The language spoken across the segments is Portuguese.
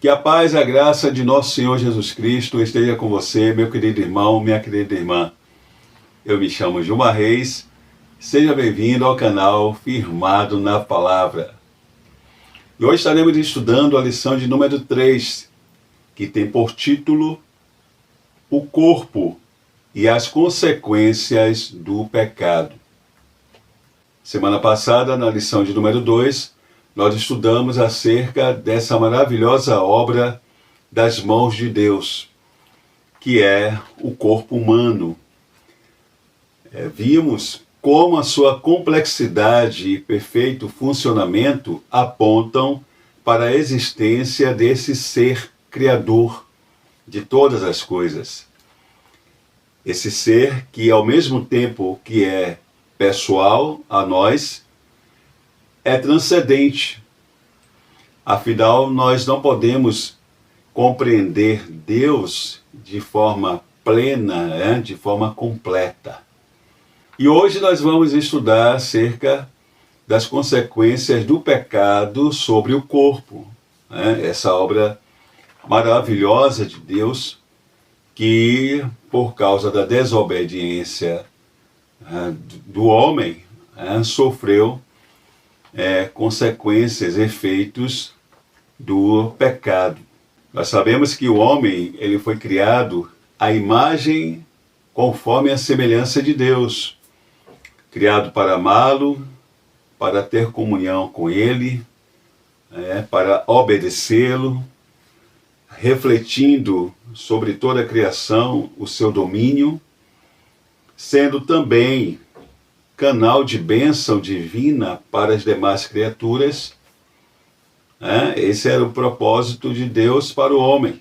Que a paz e a graça de nosso Senhor Jesus Cristo esteja com você, meu querido irmão, minha querida irmã. Eu me chamo Gilmar Reis, seja bem-vindo ao canal Firmado na Palavra. E hoje estaremos estudando a lição de número 3, que tem por título O Corpo e as Consequências do Pecado. Semana passada, na lição de número 2, nós estudamos acerca dessa maravilhosa obra das mãos de Deus, que é o corpo humano. Vimos como a sua complexidade e perfeito funcionamento apontam para a existência desse ser criador de todas as coisas. Esse ser que, ao mesmo tempo que é pessoal a nós, é transcendente. Afinal, nós não podemos compreender Deus de forma plena, de forma completa. E hoje nós vamos estudar acerca das consequências do pecado sobre o corpo. Essa obra maravilhosa de Deus que, por causa da desobediência do homem, sofreu consequências, efeitos do pecado. Nós sabemos que o homem ele foi criado à imagem conforme a semelhança de Deus, criado para amá-lo, para ter comunhão com ele, para obedecê-lo, refletindo sobre toda a criação o seu domínio, sendo também canal de bênção divina para as demais criaturas. Esse era o propósito de Deus para o homem,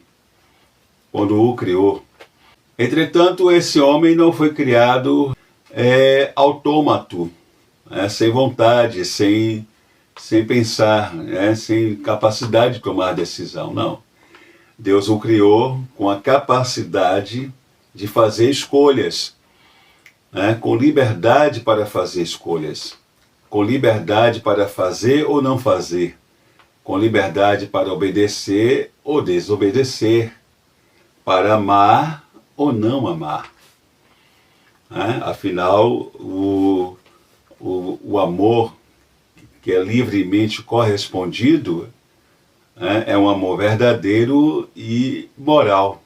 quando o criou. Entretanto, esse homem não foi criado autômato, sem vontade, sem pensar, sem capacidade de tomar decisão, não. Deus o criou com a capacidade de fazer escolhas, com liberdade para fazer escolhas, com liberdade para fazer ou não fazer, com liberdade para obedecer ou desobedecer, para amar ou não amar. Afinal, o amor que é livremente correspondido é um amor verdadeiro e moral.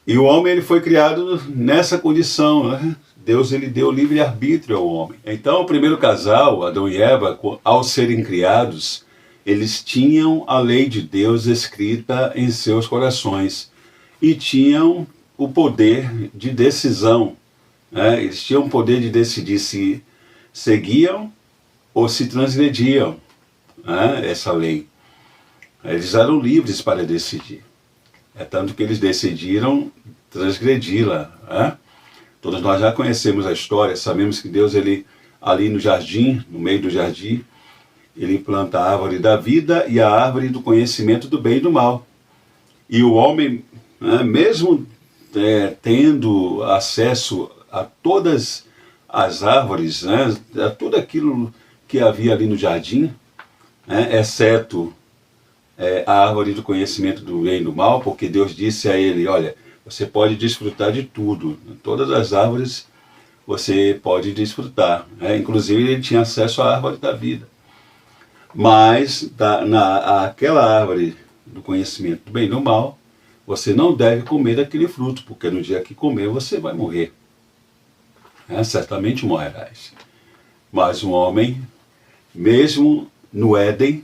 E o homem ele foi criado nessa condição. Deus ele deu livre-arbítrio ao homem. Então, o primeiro casal, Adão e Eva, ao serem criados, eles tinham a lei de Deus escrita em seus corações e tinham o poder de decisão. Eles tinham o poder de decidir se seguiam ou se transgrediam essa lei. Eles eram livres para decidir. Tanto que eles decidiram transgredi-la. Todos nós já conhecemos a história, sabemos que Deus, ele, ali no jardim, no meio do jardim, ele planta a árvore da vida e a árvore do conhecimento do bem e do mal. E o homem, mesmo tendo acesso a todas as árvores, a tudo aquilo que havia ali no jardim, exceto a árvore do conhecimento do bem e do mal, porque Deus disse a ele, olha, você pode desfrutar de tudo, todas as árvores você pode desfrutar. Inclusive ele tinha acesso à árvore da vida. Mas aquela árvore do conhecimento do bem e do mal, você não deve comer daquele fruto, porque no dia que comer você vai morrer. Certamente morrerás. Mas um homem, mesmo no Éden,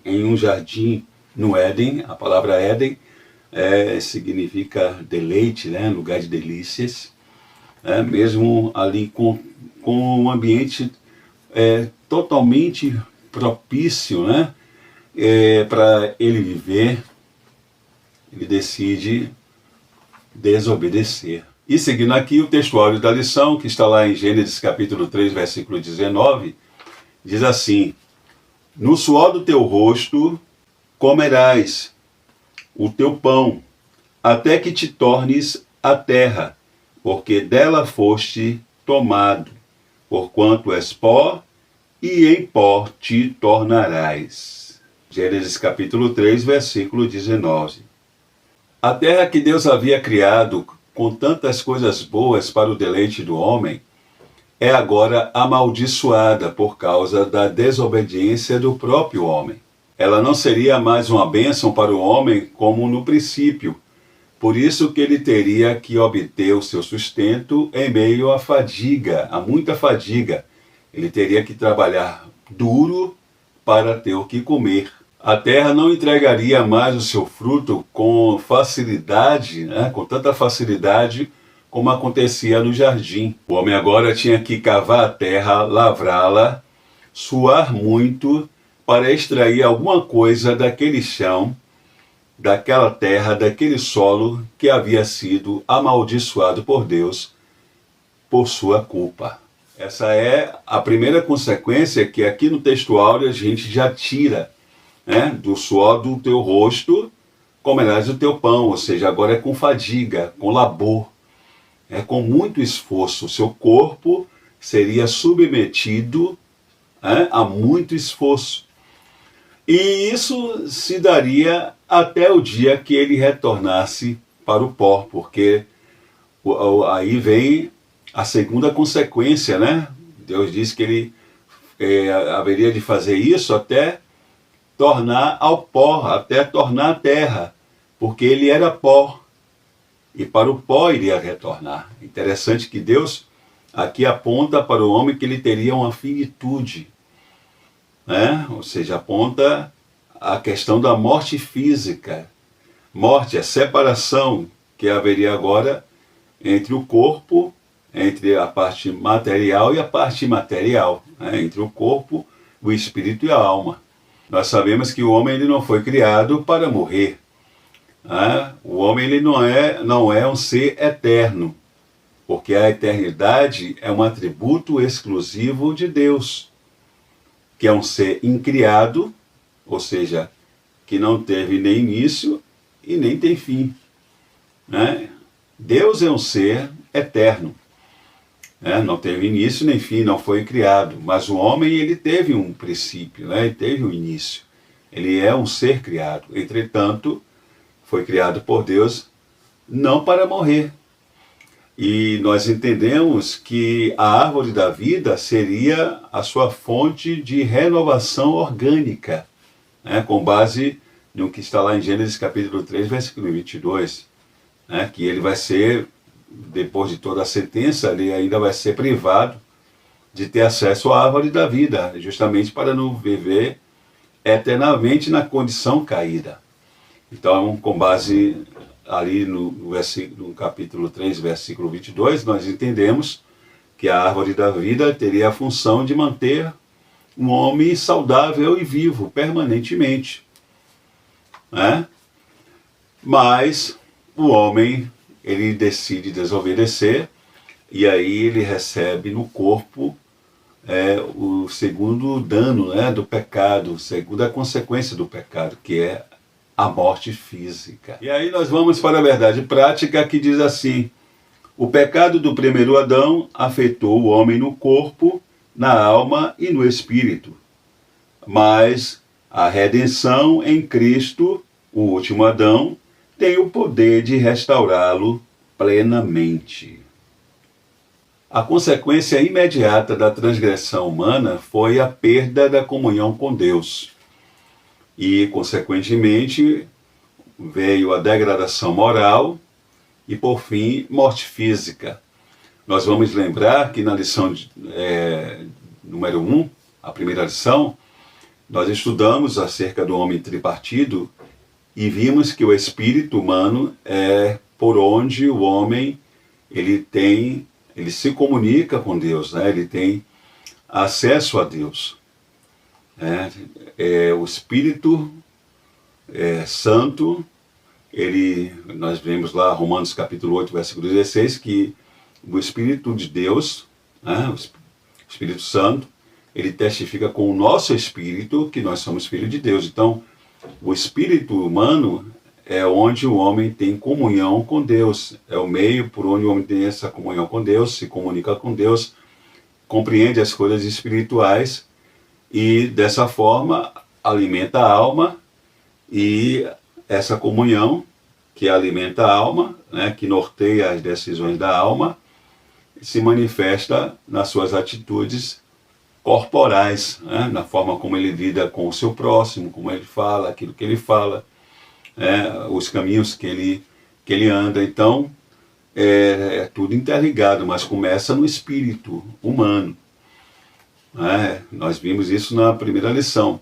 em um jardim no Éden, a palavra Éden significa deleite, lugar de delícias, mesmo ali com um ambiente totalmente propício para ele viver, ele decide desobedecer. E seguindo aqui o textuário da lição, que está lá em Gênesis capítulo 3, versículo 19, diz assim: no suor do teu rosto comerás o teu pão, até que te tornes a terra, porque dela foste tomado, porquanto és pó, e em pó te tornarás. Gênesis capítulo 3, versículo 19. A terra que Deus havia criado com tantas coisas boas para o deleite do homem, é agora amaldiçoada por causa da desobediência do próprio homem. Ela não seria mais uma bênção para o homem como no princípio, por isso que ele teria que obter o seu sustento em meio à fadiga, a muita fadiga. Ele teria que trabalhar duro para ter o que comer. A terra não entregaria mais o seu fruto com facilidade, com tanta facilidade como acontecia no jardim. O homem agora tinha que cavar a terra, lavrá-la, suar muito para extrair alguma coisa daquele chão, daquela terra, daquele solo que havia sido amaldiçoado por Deus por sua culpa. Essa é a primeira consequência que aqui no texto áureo a gente já tira, do suor do teu rosto comerás o teu pão, ou seja, agora é com fadiga, com labor, com muito esforço. O seu corpo seria submetido a muito esforço. E isso se daria até o dia que ele retornasse para o pó, porque aí vem a segunda consequência, Deus disse que ele haveria de fazer isso até tornar ao pó, até tornar a terra, porque ele era pó, e para o pó iria retornar. Interessante que Deus aqui aponta para o homem que ele teria uma finitude, ou seja, aponta a questão da morte física. Morte é separação que haveria agora entre o corpo, entre a parte material e a parte imaterial, entre o corpo, o espírito e a alma. Nós sabemos que o homem ele não foi criado para morrer. O homem ele não é um ser eterno, porque a eternidade é um atributo exclusivo de Deus, que é um ser incriado, ou seja, que não teve nem início e nem tem fim. Deus é um ser eterno. Não teve início nem fim, não foi criado. Mas o homem ele teve um princípio, ele teve um início. Ele é um ser criado. Entretanto, foi criado por Deus não para morrer. E nós entendemos que a árvore da vida seria a sua fonte de renovação orgânica, com base no que está lá em Gênesis capítulo 3, versículo 22, que ele vai ser, depois de toda a sentença, ele ainda vai ser privado de ter acesso à árvore da vida, justamente para não viver eternamente na condição caída. Então, com base ali no capítulo 3, versículo 22, nós entendemos que a árvore da vida teria a função de manter um homem saudável e vivo permanentemente. Mas o homem ele decide desobedecer e aí ele recebe no corpo o segundo dano do pecado, segunda consequência do pecado, que é a morte física. E aí nós vamos para a verdade prática que diz assim: o pecado do primeiro Adão afetou o homem no corpo, na alma e no espírito. Mas a redenção em Cristo, o último Adão, tem o poder de restaurá-lo plenamente. A consequência imediata da transgressão humana foi a perda da comunhão com Deus. E, consequentemente, veio a degradação moral e, por fim, morte física. Nós vamos lembrar que na lição número 1, a primeira lição, nós estudamos acerca do homem tripartido e vimos que o espírito humano é por onde o homem ele se comunica com Deus, ele tem acesso a Deus. O Espírito Santo, nós vemos lá Romanos capítulo 8, versículo 16, que o Espírito de Deus, o Espírito Santo, ele testifica com o nosso espírito que nós somos filhos de Deus. Então, o espírito humano é onde o homem tem comunhão com Deus, é o meio por onde o homem tem essa comunhão com Deus, se comunica com Deus, compreende as coisas espirituais. E dessa forma, alimenta a alma, e essa comunhão que alimenta a alma, né, que norteia as decisões da alma, se manifesta nas suas atitudes corporais, né, na forma como ele lida com o seu próximo, como ele fala, aquilo que ele fala, os caminhos que ele anda. Então, é tudo interligado, mas começa no espírito humano. Nós vimos isso na primeira lição.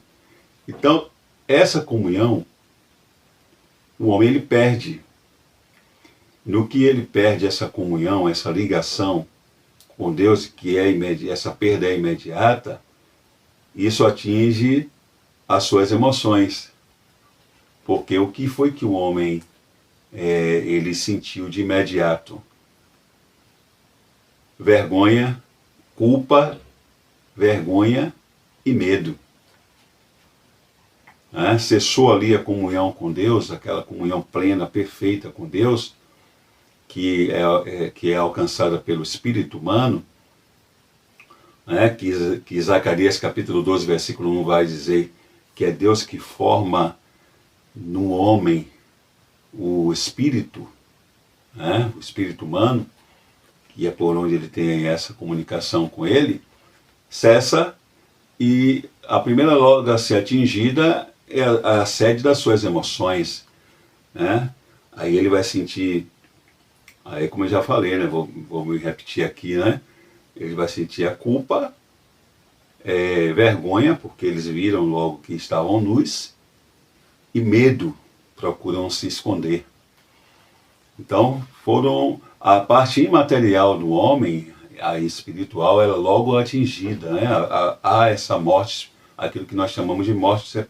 Então, essa comunhão, o homem ele perde. No que ele perde essa comunhão, essa ligação com Deus, que essa perda é imediata, isso atinge as suas emoções. Porque o que foi que o homem ele sentiu de imediato? Vergonha, culpa, vergonha e medo. Cessou ali a comunhão com Deus, aquela comunhão plena, perfeita com Deus, que é alcançada pelo espírito humano, que Zacarias capítulo 12, versículo 1 vai dizer que é Deus que forma no homem o espírito humano, que é por onde ele tem essa comunicação com ele, cessa, e a primeira logo a ser atingida é a sede das suas emoções. Aí ele vai sentir, aí como eu já falei, vou me repetir aqui, ele vai sentir a culpa, vergonha, porque eles viram logo que estavam nus, e medo, procuram se esconder. Então, a parte imaterial do homem, a espiritual, ela logo atingida, há essa morte, aquilo que nós chamamos de morte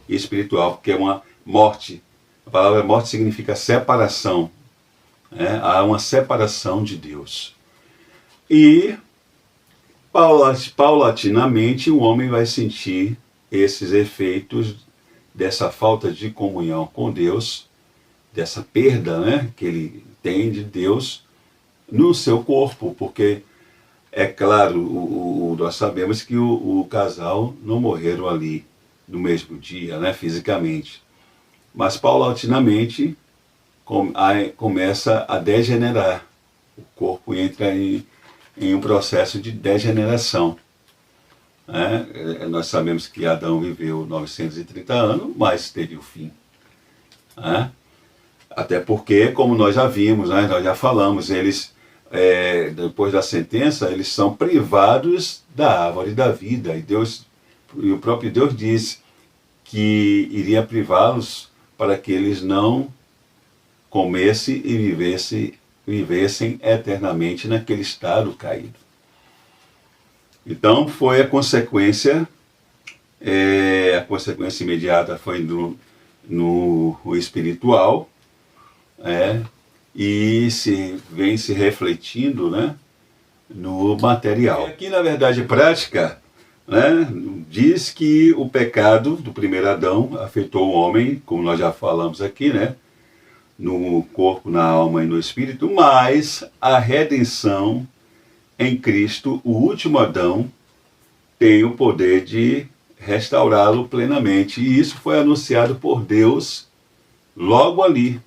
espiritual, porque é uma morte. A palavra morte significa separação. Há uma separação de Deus. E, paulatinamente, o homem vai sentir esses efeitos dessa falta de comunhão com Deus, dessa perda, que ele tem de Deus no seu corpo, porque, é claro, nós sabemos que o casal não morreram ali no mesmo dia, fisicamente, mas paulatinamente começa a degenerar, o corpo entra em um processo de degeneração. Nós sabemos que Adão viveu 930 anos, mas teve o fim. Até porque, como nós já vimos, nós já falamos, eles, depois da sentença, eles são privados da árvore da vida. E o próprio Deus disse que iria privá-los para que eles não comessem e vivessem eternamente naquele estado caído. Então foi a consequência imediata foi no espiritual, e vem se refletindo, no material. E aqui, na verdade prática, diz que o pecado do primeiro Adão afetou o homem, como nós já falamos aqui, no corpo, na alma e no espírito, mas a redenção em Cristo, o último Adão, tem o poder de restaurá-lo plenamente. E isso foi anunciado por Deus logo ali.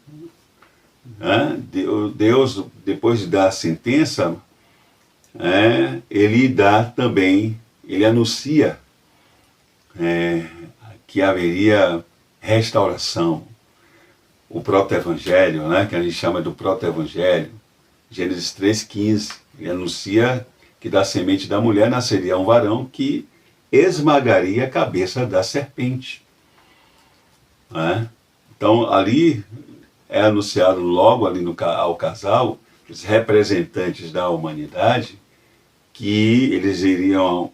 Deus, depois de dar a sentença, ele dá também, ele anuncia que haveria restauração. O proto-evangelho, que a gente chama do proto-evangelho, Gênesis 3,15, ele anuncia que da semente da mulher nasceria um varão que esmagaria a cabeça da serpente. Então ali é anunciado logo ali ao casal, os representantes da humanidade, que eles iriam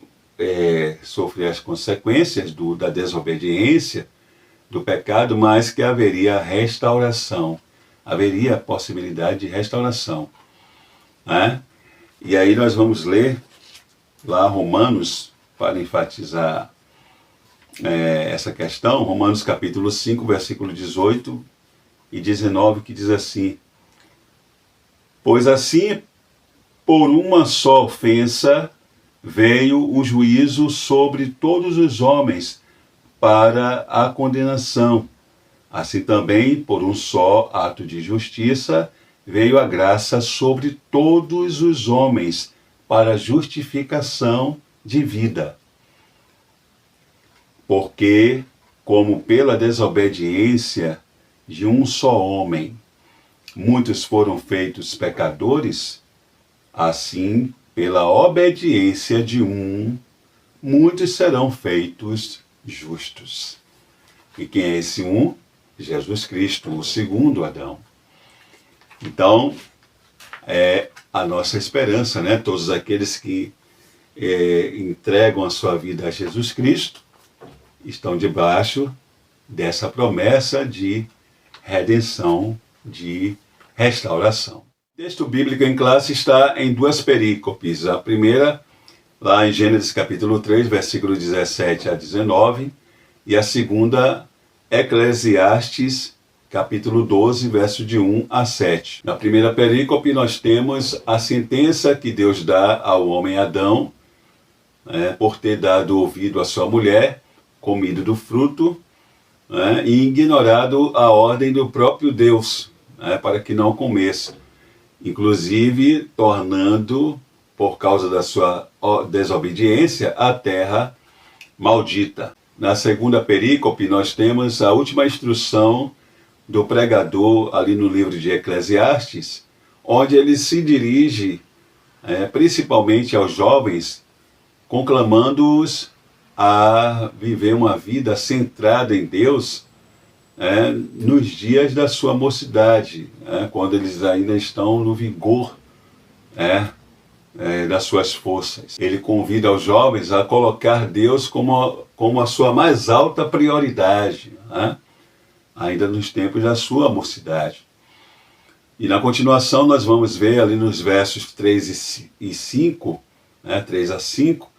sofrer as consequências da desobediência, do pecado, mas que haveria restauração, haveria possibilidade de restauração. E aí nós vamos ler lá Romanos, para enfatizar essa questão, Romanos capítulo 5, versículo 18 e 19, que diz assim: pois assim, por uma só ofensa, veio o juízo sobre todos os homens, para a condenação. Assim também, por um só ato de justiça, veio a graça sobre todos os homens para justificação de vida. Porque, como pela desobediência de um só homem, muitos foram feitos pecadores, assim, pela obediência de um, muitos serão feitos justos. E quem é esse um? Jesus Cristo, o segundo Adão. Então, é a nossa esperança, né? Todos aqueles que entregam a sua vida a Jesus Cristo estão debaixo dessa promessa de redenção, de restauração. O texto bíblico em classe está em duas perícopes. A primeira, lá em Gênesis capítulo 3, versículo 17 a 19, e a segunda, Eclesiastes capítulo 12, verso de 1 a 7. Na primeira perícope nós temos a sentença que Deus dá ao homem Adão, por ter dado ouvido à sua mulher, comido do fruto, e ignorado a ordem do próprio Deus, para que não comesse. Inclusive tornando, por causa da sua desobediência, a terra maldita. Na segunda perícope nós temos a última instrução do pregador ali no livro de Eclesiastes, onde ele se dirige principalmente aos jovens, conclamando-os a viver uma vida centrada em Deus nos dias da sua mocidade, quando eles ainda estão no vigor das suas forças. Ele convida os jovens a colocar Deus como a sua mais alta prioridade, ainda nos tempos da sua mocidade. E na continuação nós vamos ver ali nos versos 3 e 5, 3 a 5,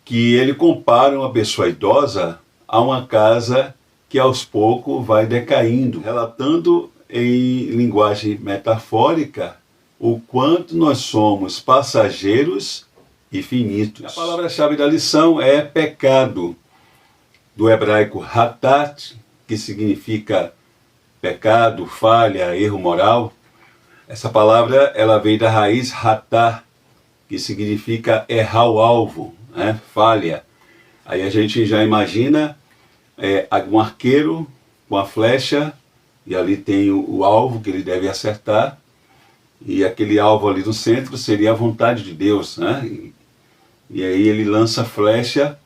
que ele compara uma pessoa idosa a uma casa que aos poucos vai decaindo, relatando em linguagem metafórica o quanto nós somos passageiros e finitos. A palavra-chave da lição é pecado, do hebraico hatat, que significa pecado, falha, erro moral. Essa palavra ela vem da raiz hatá, que significa errar o alvo, falha. Aí a gente já imagina um arqueiro com a flecha, e ali tem o alvo que ele deve acertar, e aquele alvo ali no centro seria a vontade de Deus, E aí ele lança a flecha,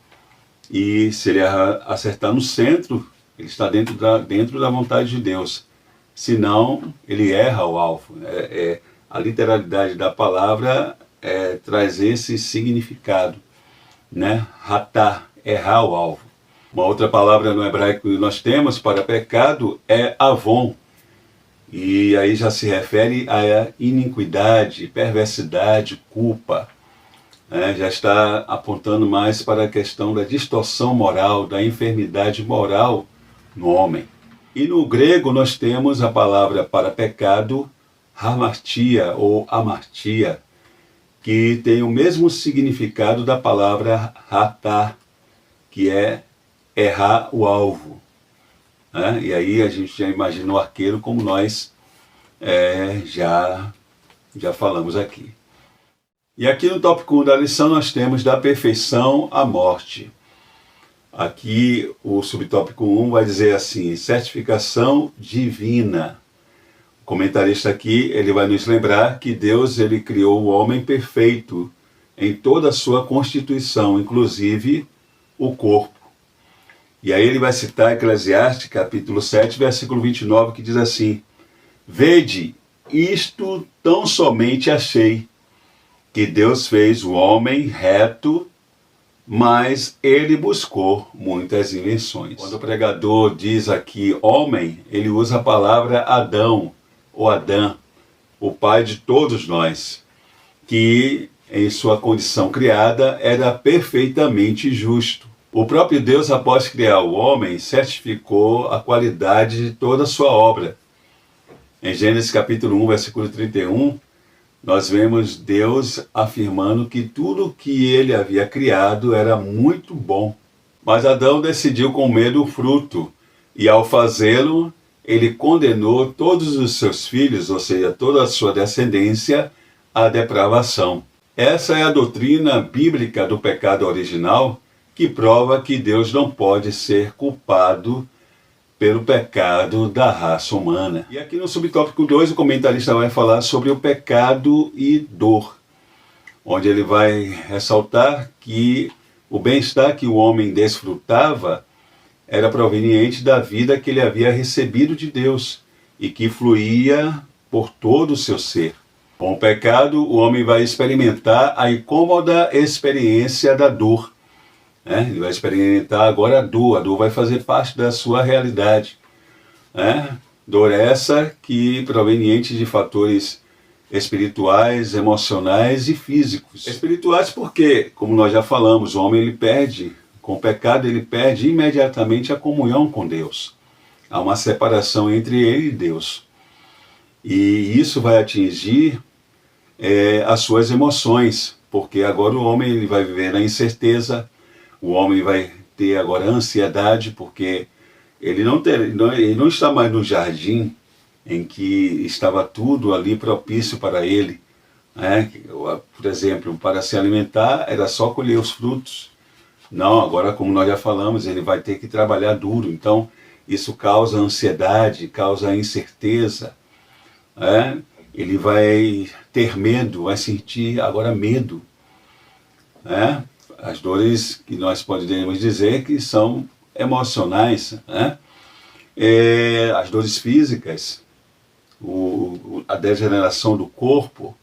e se ele acertar no centro, ele está dentro da vontade de Deus. Senão, ele erra o alvo. A literalidade da palavra traz esse significado, Hatá, errar o alvo. Uma outra palavra no hebraico que nós temos para pecado é avon. E aí já se refere à iniquidade, perversidade, culpa. Já está apontando mais para a questão da distorção moral, da enfermidade moral no homem. E no grego nós temos a palavra para pecado, hamartia ou amartia, que tem o mesmo significado da palavra hatá, que é errar o alvo. E aí a gente já imagina o arqueiro como nós já falamos aqui. E aqui no tópico 1 da lição nós temos da perfeição à morte. Aqui o subtópico 1 vai dizer assim, certificação divina. O comentarista aqui ele vai nos lembrar que Deus ele criou o homem perfeito em toda a sua constituição, inclusive o corpo. E aí ele vai citar Eclesiastes capítulo 7, versículo 29, que diz assim: vede, isto tão somente achei, que Deus fez o homem reto, mas ele buscou muitas invenções. Quando o pregador diz aqui homem, ele usa a palavra Adão, ou Adã, o pai de todos nós, que em sua condição criada era perfeitamente justo. O próprio Deus, após criar o homem, certificou a qualidade de toda a sua obra. Em Gênesis capítulo 1, versículo 31, nós vemos Deus afirmando que tudo que ele havia criado era muito bom. Mas Adão decidiu comer do fruto, e ao fazê-lo, ele condenou todos os seus filhos, ou seja, toda a sua descendência, à depravação. Essa é a doutrina bíblica do pecado original, que prova que Deus não pode ser culpado pelo pecado da raça humana. E aqui no subtópico 2, o comentarista vai falar sobre o pecado e dor, onde ele vai ressaltar que o bem-estar que o homem desfrutava era proveniente da vida que ele havia recebido de Deus e que fluía por todo o seu ser. Com o pecado, o homem vai experimentar a incômoda experiência da dor. Ele vai experimentar agora a dor vai fazer parte da sua realidade. Dor essa que proveniente de fatores espirituais, emocionais e físicos. Espirituais porque, como nós já falamos, o homem ele perde, com o pecado ele perde imediatamente a comunhão com Deus. Há uma separação entre ele e Deus. E isso vai atingir as suas emoções, porque agora o homem ele vai viver na incerteza, o homem vai ter agora ansiedade, porque ele não está mais no jardim em que estava tudo ali propício para ele. Por exemplo, para se alimentar era só colher os frutos. Não, agora como nós já falamos, ele vai ter que trabalhar duro. Então isso causa ansiedade, causa incerteza. Ele vai ter medo, vai sentir agora medo. As dores que nós podemos dizer que são emocionais. As dores físicas, a degeneração do corpo,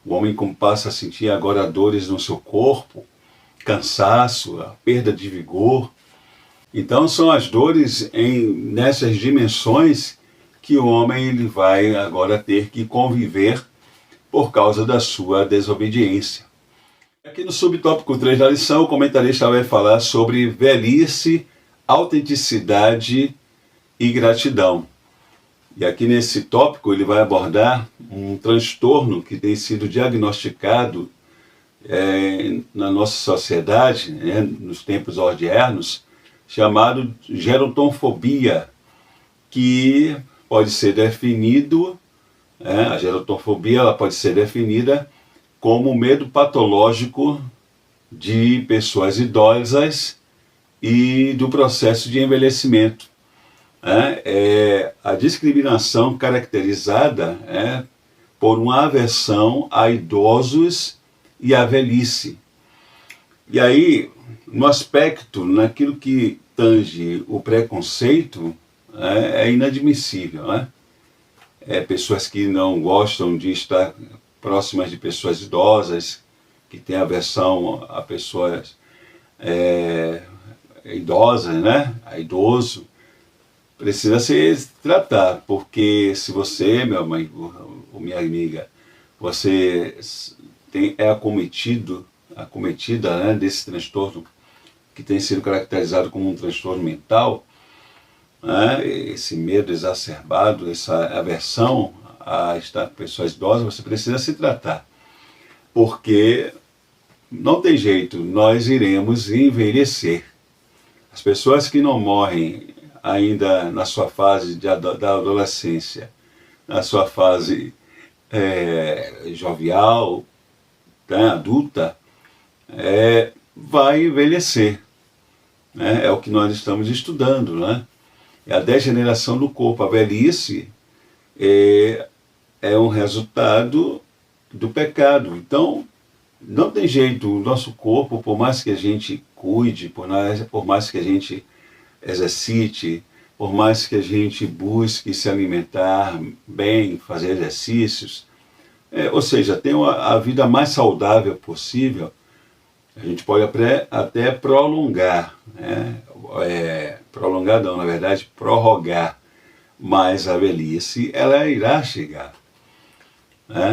o homem passa a sentir agora dores no seu corpo, cansaço, a perda de vigor. Então são as dores nessas dimensões que o homem ele vai agora ter que conviver por causa da sua desobediência. Aqui no subtópico 3 da lição, o comentarista vai falar sobre velhice, autenticidade e gratidão. E aqui nesse tópico ele vai abordar um transtorno que tem sido diagnosticado na nossa sociedade, nos tempos odiernos, chamado gerontofobia, que pode ser definido, a gerontofobia ela pode ser definida como medo patológico de pessoas idosas e do processo de envelhecimento. A discriminação caracterizada por uma aversão a idosos e à velhice. E aí, no aspecto, naquilo que tange o preconceito, é inadmissível. Pessoas que não gostam de estar próximas de pessoas idosas, que têm aversão a pessoas idosas, a idoso, precisa se tratar, porque se você, meu amigo ou minha amiga, você é acometida desse transtorno que tem sido caracterizado como um transtorno mental, esse medo exacerbado, essa aversão a estar com pessoas idosas, você precisa se tratar, porque não tem jeito, nós iremos envelhecer. As pessoas que não morrem ainda na sua fase da adolescência, na sua fase jovial, adulta, vai envelhecer. É o que nós estamos estudando. É a degeneração do corpo. A velhice é um resultado do pecado. Então, não tem jeito, o nosso corpo, por mais que a gente cuide, por mais que a gente exercite, por mais que a gente busque se alimentar bem, fazer exercícios, ou seja, ter a vida mais saudável possível, a gente pode até prolongar, prolongar não, na verdade, prorrogar, mas a velhice, ela irá chegar.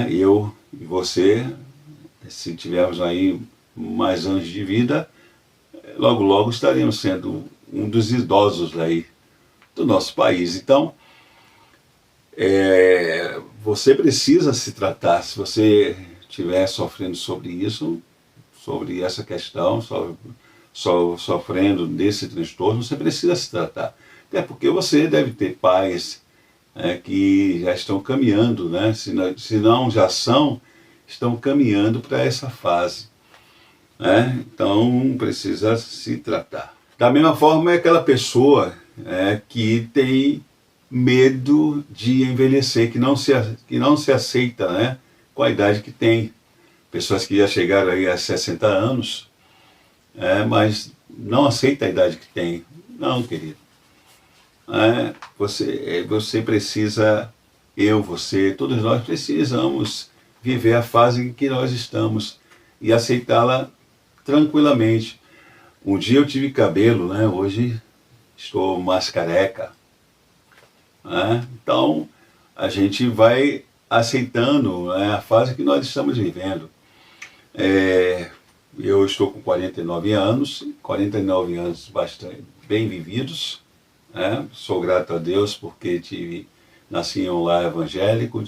Eu e você, se tivermos aí mais anos de vida, logo logo estaríamos sendo um dos idosos aí do nosso país. Então, você precisa se tratar. Se você estiver sofrendo sobre isso, sobre essa questão, sofrendo desse transtorno, você precisa se tratar. Até porque você deve ter pais que já estão caminhando, né? Se não já estão caminhando para essa fase. Né? Então precisa se tratar. Da mesma forma é aquela pessoa que tem medo de envelhecer, que não se aceita, né, com a idade que tem. Pessoas que já chegaram aí a 60 anos, mas não aceita a idade que tem. Não, querido. Você precisa, você, todos nós precisamos viver a fase em que nós estamos e aceitá-la tranquilamente. Um dia eu tive cabelo, né? Hoje estou mais careca. Então a gente vai aceitando, né, a fase que nós estamos vivendo. Eu estou com 49 anos bastante bem vividos. Sou grato a Deus porque nasci em um lar evangélico,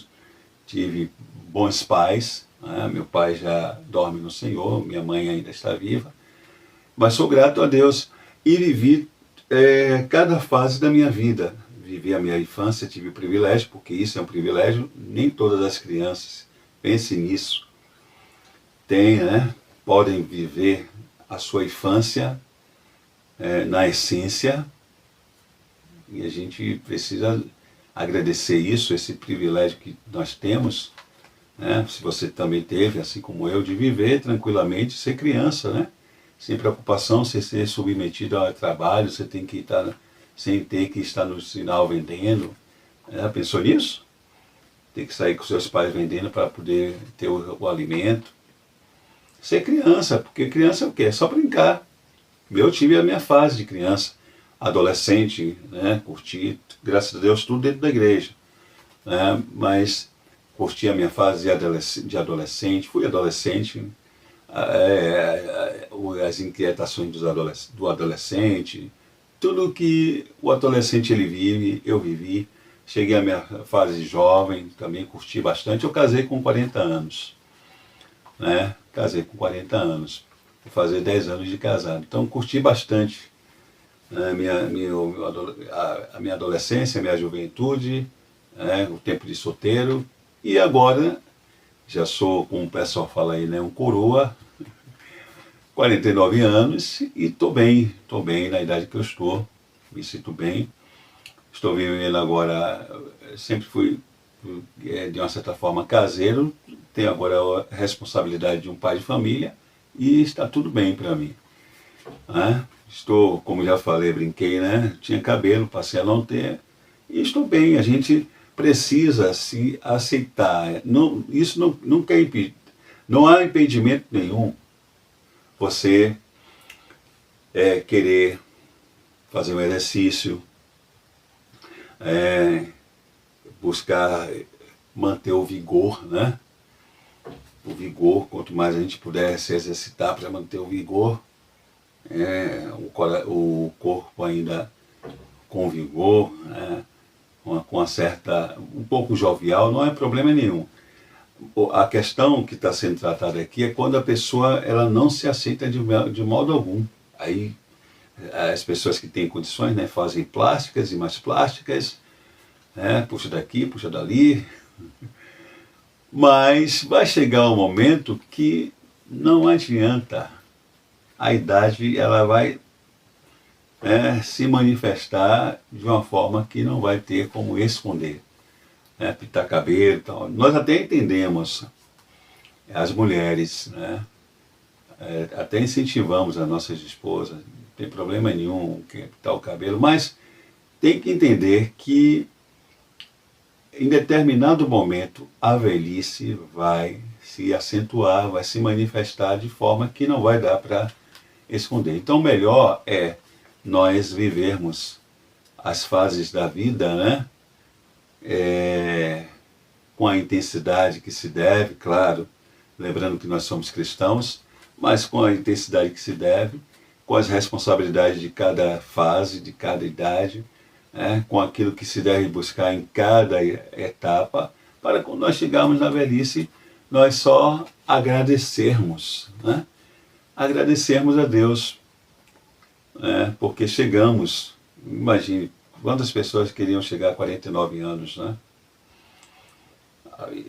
tive bons pais. Meu pai já dorme no Senhor, minha mãe ainda está viva. Mas sou grato a Deus e vivi cada fase da minha vida. Vivi a minha infância, tive o privilégio, porque isso é um privilégio, nem todas as crianças, pensem nisso, podem viver a sua infância na essência, e a gente precisa agradecer isso, esse privilégio que nós temos, se você também teve, assim como eu, de viver tranquilamente, ser criança, sem preocupação, sem ser submetido ao trabalho, você tem que estar, sem ter que estar no sinal vendendo. Pensou nisso? Tem que sair com seus pais vendendo para poder ter o alimento. Ser criança, porque criança é o quê? É só brincar. Eu tive a minha fase de criança, adolescente, curti, graças a Deus, tudo dentro da igreja. Mas curti a minha fase de adolescente, fui adolescente, as inquietações do adolescente, tudo que o adolescente ele vive, eu vivi. Cheguei à minha fase jovem, também curti bastante. Eu casei com 40 anos. Casei com 40 anos. Vou fazer 10 anos de casado. Então curti bastante a minha adolescência, a minha juventude, o tempo de solteiro. E agora já sou, como o pessoal fala aí, um coroa, 49 anos, e estou bem na idade que eu estou, me sinto bem. Estou vivendo agora, sempre fui, de uma certa forma, caseiro, tenho agora a responsabilidade de um pai de família, e está tudo bem para mim. Estou, como já falei, brinquei, tinha cabelo, passei a não ter, e estou bem. A gente precisa se aceitar. Isso nunca não há impedimento nenhum você querer fazer um exercício, buscar manter o vigor, O vigor, quanto mais a gente puder se exercitar para manter o vigor, o corpo ainda com vigor, com uma certa, um pouco jovial, não é problema nenhum. A questão que está sendo tratada aqui é quando a pessoa ela não se aceita de modo algum. Aí as pessoas que têm condições fazem plásticas e mais plásticas, puxa daqui, puxa dali. Mas vai chegar um momento que não adianta. A idade ela vai se manifestar de uma forma que não vai ter como esconder. Pintar cabelo e tal. Nós até entendemos as mulheres, até incentivamos as nossas esposas, não tem problema nenhum pintar o cabelo, mas tem que entender que em determinado momento a velhice vai se acentuar, vai se manifestar de forma que não vai dar para esconder. Então melhor é nós vivermos as fases da vida, com a intensidade que se deve, claro, lembrando que nós somos cristãos, mas com a intensidade que se deve, com as responsabilidades de cada fase, de cada idade, com aquilo que se deve buscar em cada etapa, para quando nós chegarmos na velhice, nós só agradecermos, agradecermos a Deus né? Porque chegamos, imagine, quantas pessoas queriam chegar a 49 anos, né?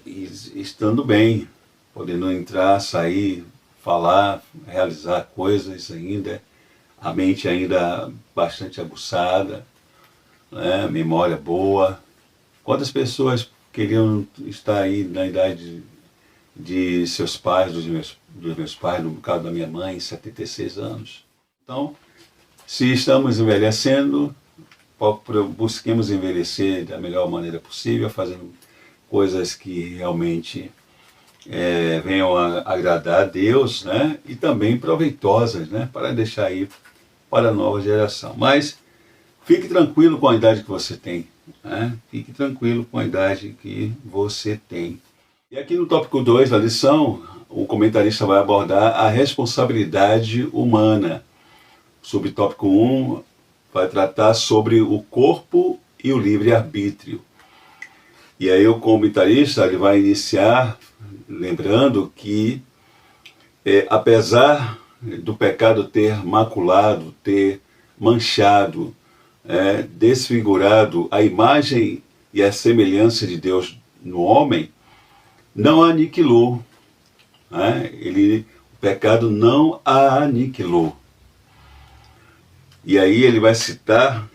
E estando bem, podendo entrar, sair, falar, realizar coisas ainda, a mente ainda bastante aguçada, né? Memória boa. Quantas pessoas queriam estar aí na idade de seus pais, dos meus pais, no caso da minha mãe, 76 anos. Então, se estamos envelhecendo, busquemos envelhecer da melhor maneira possível, fazendo coisas que realmente venham a agradar a Deus, né? E também proveitosas, né? Para deixar aí para a nova geração. Mas fique tranquilo com a idade que você tem, né? Fique tranquilo com a idade que você tem. E aqui no tópico 2 da lição, o comentarista vai abordar a responsabilidade humana. O subtópico 1 vai tratar sobre o corpo e o livre-arbítrio. E aí o comentarista ele vai iniciar lembrando que, apesar do pecado ter maculado, ter manchado, desfigurado a imagem e a semelhança de Deus no homem, não a aniquilou. O pecado não a aniquilou. E aí ele vai citar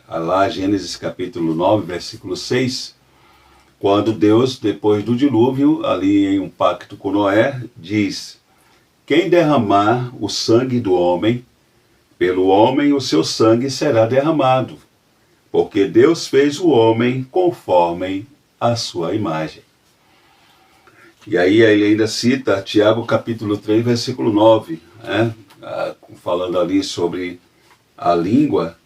lá Gênesis capítulo 9, versículo 6, quando Deus, depois do dilúvio, ali em um pacto com Noé, diz: quem derramar o sangue do homem, pelo homem o seu sangue será derramado, porque Deus fez o homem conforme a sua imagem. E aí ele ainda cita Tiago capítulo 3, versículo 9, falando ali sobre a língua.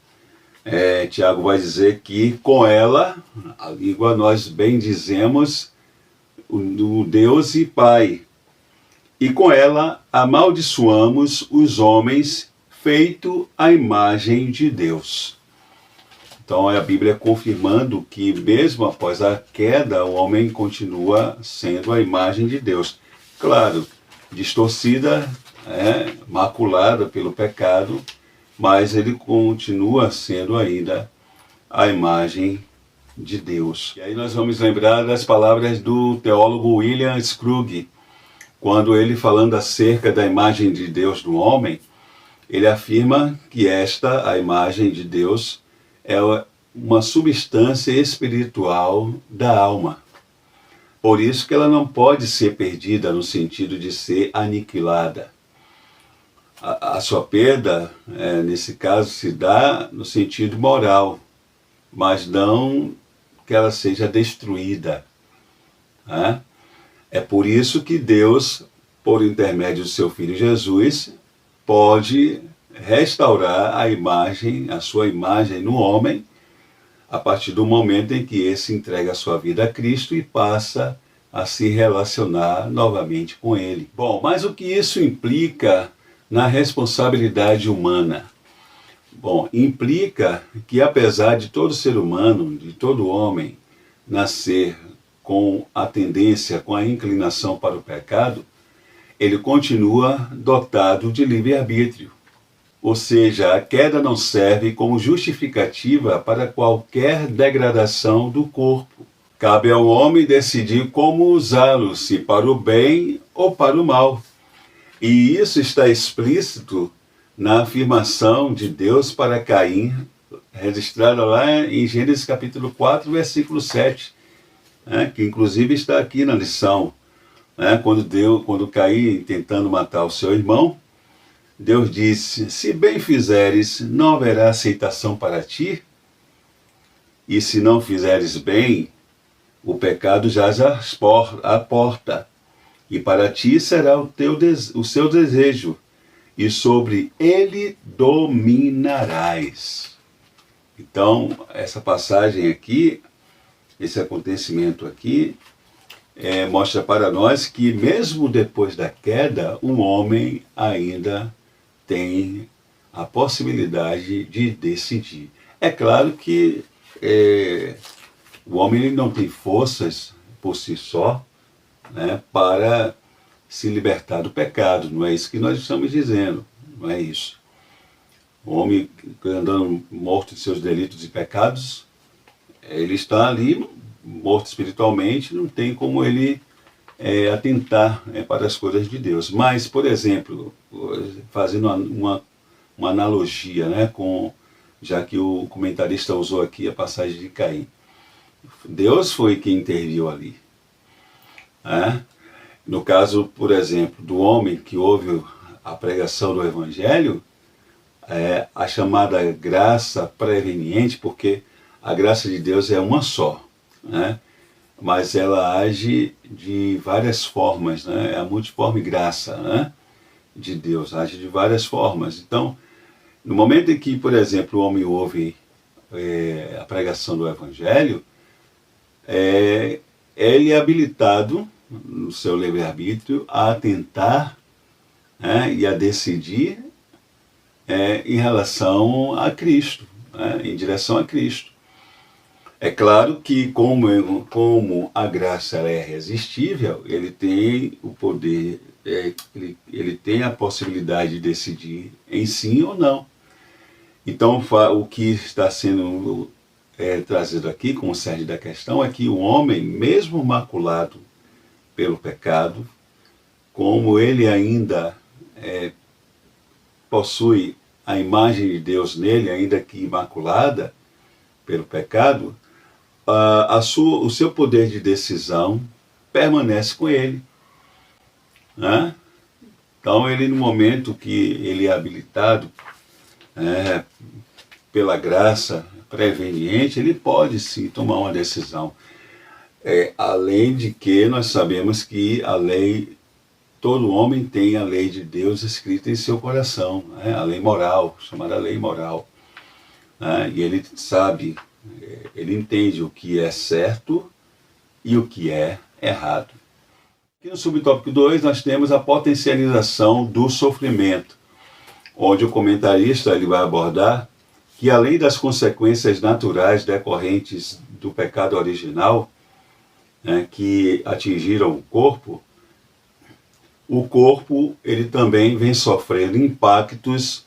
Tiago vai dizer que com ela, a língua, nós bendizemos o Deus e Pai, e com ela amaldiçoamos os homens feito à imagem de Deus. Então é a Bíblia confirmando que mesmo após a queda, o homem continua sendo a imagem de Deus. Claro, distorcida, maculada pelo pecado, mas ele continua sendo ainda a imagem de Deus. E aí nós vamos lembrar das palavras do teólogo William Scruggs, quando ele, falando acerca da imagem de Deus no homem, ele afirma que esta, a imagem de Deus, é uma substância espiritual da alma. Por isso que ela não pode ser perdida no sentido de ser aniquilada. A sua perda, nesse caso, se dá no sentido moral, mas não que ela seja destruída. É por isso que Deus, por intermédio do seu Filho Jesus, pode restaurar a sua imagem no homem, a partir do momento em que esse entrega a sua vida a Cristo e passa a se relacionar novamente com Ele. Bom, mas o que isso implica na responsabilidade humana? Bom, implica que apesar de todo ser humano, de todo homem, nascer com a tendência, com a inclinação para o pecado, ele continua dotado de livre-arbítrio. Ou seja, a queda não serve como justificativa para qualquer degradação do corpo. Cabe ao homem decidir como usá-lo, se para o bem ou para o mal. E isso está explícito na afirmação de Deus para Caim, registrada lá em Gênesis capítulo 4, versículo 7, que inclusive está aqui na lição. Quando Caim, tentando matar o seu irmão, Deus disse: se bem fizeres, não haverá aceitação para ti, e se não fizeres bem, o pecado jaz à porta, e para ti será o seu desejo, e sobre ele dominarás. Então, essa passagem aqui, esse acontecimento aqui, mostra para nós que mesmo depois da queda, um homem ainda tem a possibilidade de decidir. É claro que o homem não tem forças por si só, para se libertar do pecado. Não é isso que nós estamos dizendo, não é isso. O homem andando morto em seus delitos e pecados, ele está ali morto espiritualmente, não tem como ele atentar para as coisas de Deus. Mas, por exemplo, fazendo uma analogia, né, já que o comentarista usou aqui a passagem de Caim. Deus foi quem interviu ali. Né? No caso, por exemplo, do homem que ouve a pregação do Evangelho, a chamada graça preveniente, porque a graça de Deus é uma só, né? Mas ela age de várias formas, né? É a multiforme graça, né, de Deus, age de várias formas. Então, no momento em que, por exemplo, o homem ouve a pregação do Evangelho, ele é habilitado, no seu livre-arbítrio, a atentar, né, e a decidir em relação a Cristo, né, em direção a Cristo. É claro que, como a graça ela é irresistível, ele tem o poder, ele tem a possibilidade de decidir em sim ou não. Então, o que está sendo trazido aqui como cerne da questão é que o homem, mesmo maculado pelo pecado, como ele ainda possui a imagem de Deus nele, ainda que imaculada pelo pecado, o seu poder de decisão permanece com ele. Né? Então, ele, no momento que ele é habilitado pela graça preveniente, ele pode sim tomar uma decisão. Além de que nós sabemos que a lei, todo homem tem a lei de Deus escrita em seu coração, né? A lei moral, chamada lei moral. Né? E ele sabe, ele entende o que é certo e o que é errado. Aqui no subtópico 2 nós temos a potencialização do sofrimento, onde o comentarista ele vai abordar que, além das consequências naturais decorrentes do pecado original, né, que atingiram o corpo ele também vem sofrendo impactos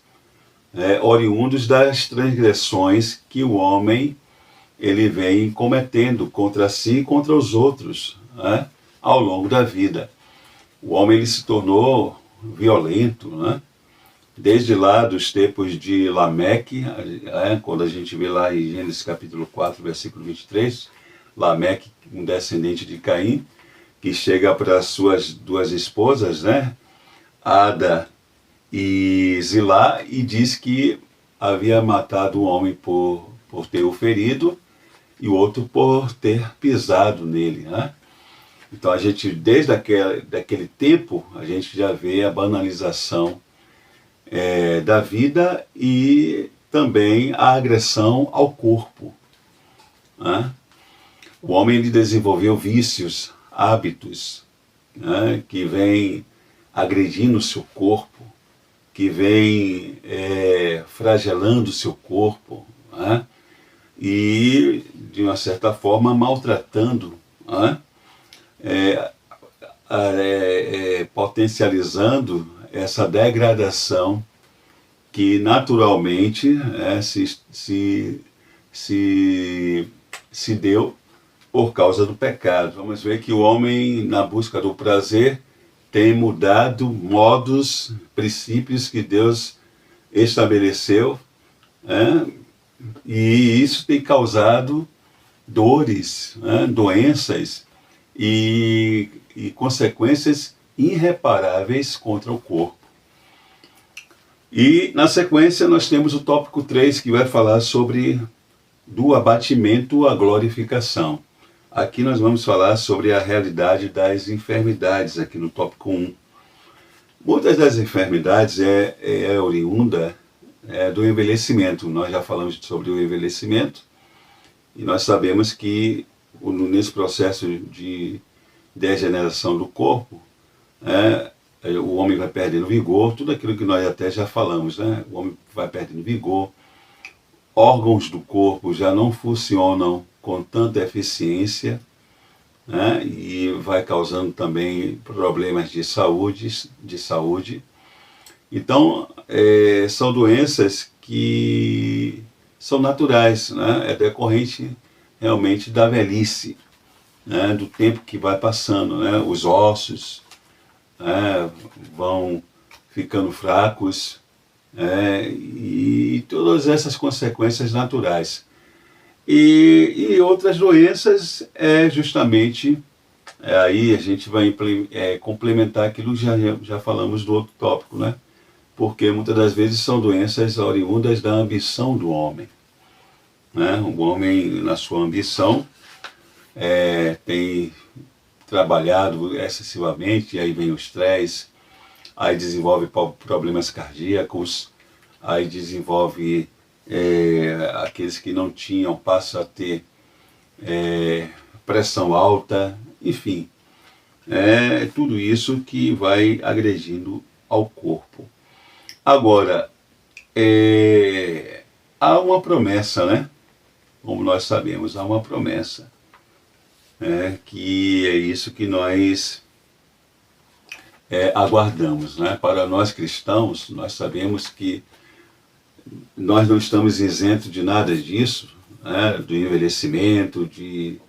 oriundos das transgressões que o homem ele vem cometendo contra si e contra os outros, né, ao longo da vida. O homem ele se tornou violento, né? Desde lá dos tempos de Lameque, quando a gente vê lá em Gênesis capítulo 4, versículo 23, Lameque, um descendente de Caim, que chega para as suas duas esposas, né, Ada e Zilá, e diz que havia matado um homem por ter o ferido e o outro por ter pisado nele. Né? Então a gente, desde daquele tempo, a gente já vê a banalização da vida e também a agressão ao corpo. Né? O homem ele desenvolveu vícios, hábitos, né, que vem agredindo o seu corpo, que vem fragelando o seu corpo, né, e, de uma certa forma, maltratando, né, potencializando essa degradação que naturalmente se deu por causa do pecado. Vamos ver que o homem, na busca do prazer, tem mudado modos, princípios que Deus estabeleceu, né? E isso tem causado dores, né? Doenças e consequências irreparáveis contra o corpo. E, na sequência, nós temos o tópico 3, que vai falar sobre do abatimento à glorificação. Aqui nós vamos falar sobre a realidade das enfermidades, aqui no tópico 1. Muitas das enfermidades é oriunda do envelhecimento. Nós já falamos sobre o envelhecimento e nós sabemos que nesse processo de degeneração do corpo, o homem vai perdendo vigor, tudo aquilo que nós até já falamos, né? O homem vai perdendo vigor, órgãos do corpo já não funcionam com tanta eficiência, né? E vai causando também problemas de saúde. Então, são doenças que são naturais, né? É decorrente realmente da velhice, né? Do tempo que vai passando, né? Os ossos, né? Vão ficando fracos, e todas essas consequências naturais. E outras doenças é justamente, aí a gente vai complementar aquilo que já falamos do outro tópico, né? Porque muitas das vezes são doenças oriundas da ambição do homem, né? O homem, na sua ambição, tem trabalhado excessivamente, e aí vem o estresse, aí desenvolve problemas cardíacos, aí desenvolve aqueles que não tinham, passam a ter pressão alta, enfim, tudo isso que vai agredindo ao corpo. Agora, há uma promessa, né? Como nós sabemos, há uma promessa, que é isso que nós aguardamos, né? Para nós cristãos, nós sabemos que nós não estamos isentos de nada disso, né? Do envelhecimento, de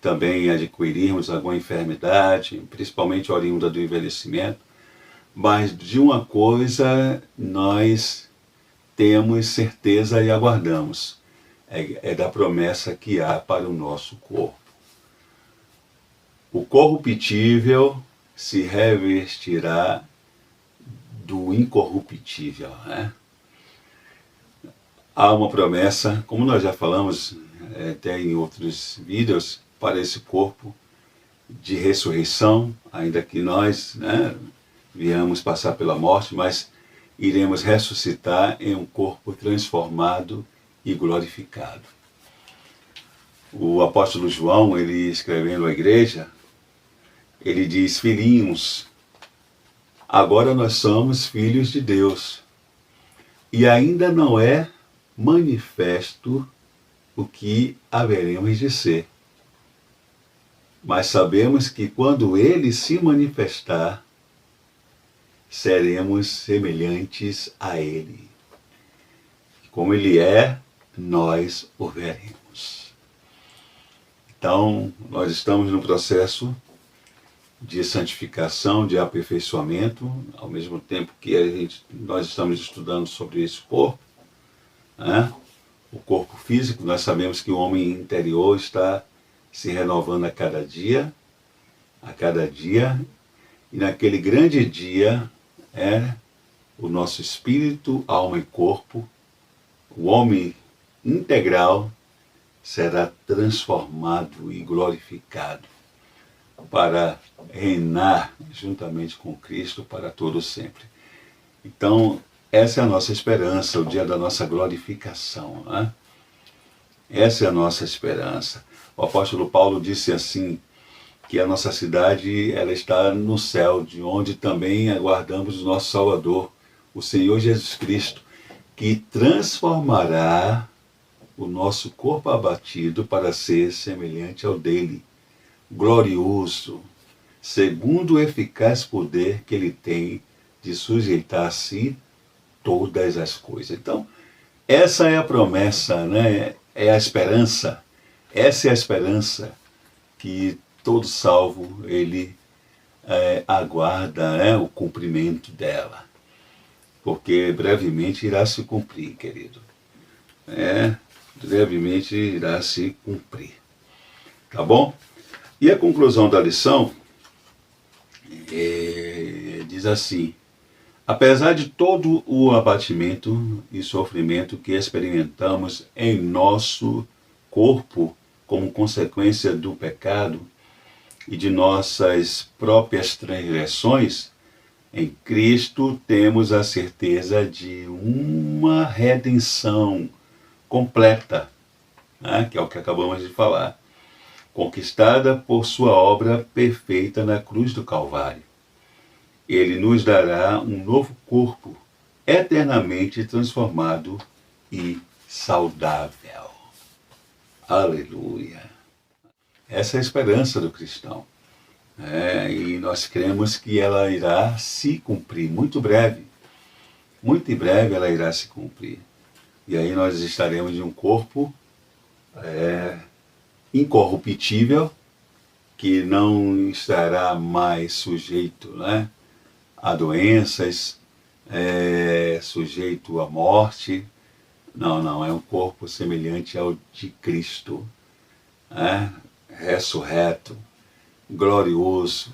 também adquirirmos alguma enfermidade, principalmente oriunda do envelhecimento, mas de uma coisa nós temos certeza e aguardamos, é da promessa que há para o nosso corpo. O corruptível se revestirá do incorruptível, né? Há uma promessa, como nós já falamos até em outros vídeos, para esse corpo de ressurreição, ainda que nós, né, viemos passar pela morte, mas iremos ressuscitar em um corpo transformado e glorificado. O apóstolo João, ele escrevendo à igreja, ele diz: filhinhos, agora nós somos filhos de Deus, e ainda não é manifesto o que haveremos de ser. Mas sabemos que quando ele se manifestar, seremos semelhantes a ele. Como ele é, nós o veremos. Então, nós estamos no processo de santificação, de aperfeiçoamento, ao mesmo tempo que nós estamos estudando sobre esse corpo, né? O corpo físico, nós sabemos que o homem interior está se renovando a cada dia, e naquele grande dia o nosso espírito, alma e corpo, o homem integral, será transformado e glorificado para reinar juntamente com Cristo para todo sempre. Então, essa é a nossa esperança, o dia da nossa glorificação, né? Essa é a nossa esperança. O apóstolo Paulo disse assim, que a nossa cidade ela está no céu, de onde também aguardamos o nosso Salvador, o Senhor Jesus Cristo, que transformará o nosso corpo abatido para ser semelhante ao dele, glorioso, segundo o eficaz poder que ele tem de sujeitar a si todas as coisas. Então, essa é a promessa, né? É a esperança. Essa é a esperança que todo salvo ele aguarda, né, o cumprimento dela. Porque brevemente irá se cumprir, querido. Brevemente irá se cumprir. Tá bom? E a conclusão da lição diz assim: apesar de todo o abatimento e sofrimento que experimentamos em nosso corpo como consequência do pecado e de nossas próprias transgressões, em Cristo temos a certeza de uma redenção completa, né, que é o que acabamos de falar, conquistada por sua obra perfeita na cruz do Calvário. Ele nos dará um novo corpo, eternamente transformado e saudável. Aleluia! Essa é a esperança do cristão. E nós cremos que ela irá se cumprir muito breve. Muito em breve ela irá se cumprir. E aí nós estaremos de um corpo incorruptível, que não estará mais sujeito, né, a doenças, sujeito à morte. Não, não, é um corpo semelhante ao de Cristo, né, ressurreto, glorioso,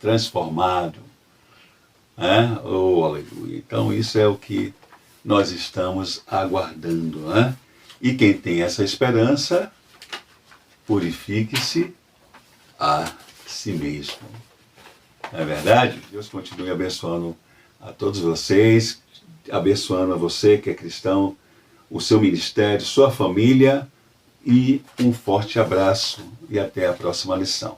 transformado. Oh, aleluia. Então isso é o que nós estamos aguardando. Né? E quem tem essa esperança, purifique-se a si mesmo. Não é verdade? Deus continue abençoando a todos vocês, abençoando a você que é cristão, o seu ministério, sua família, e um forte abraço e até a próxima lição.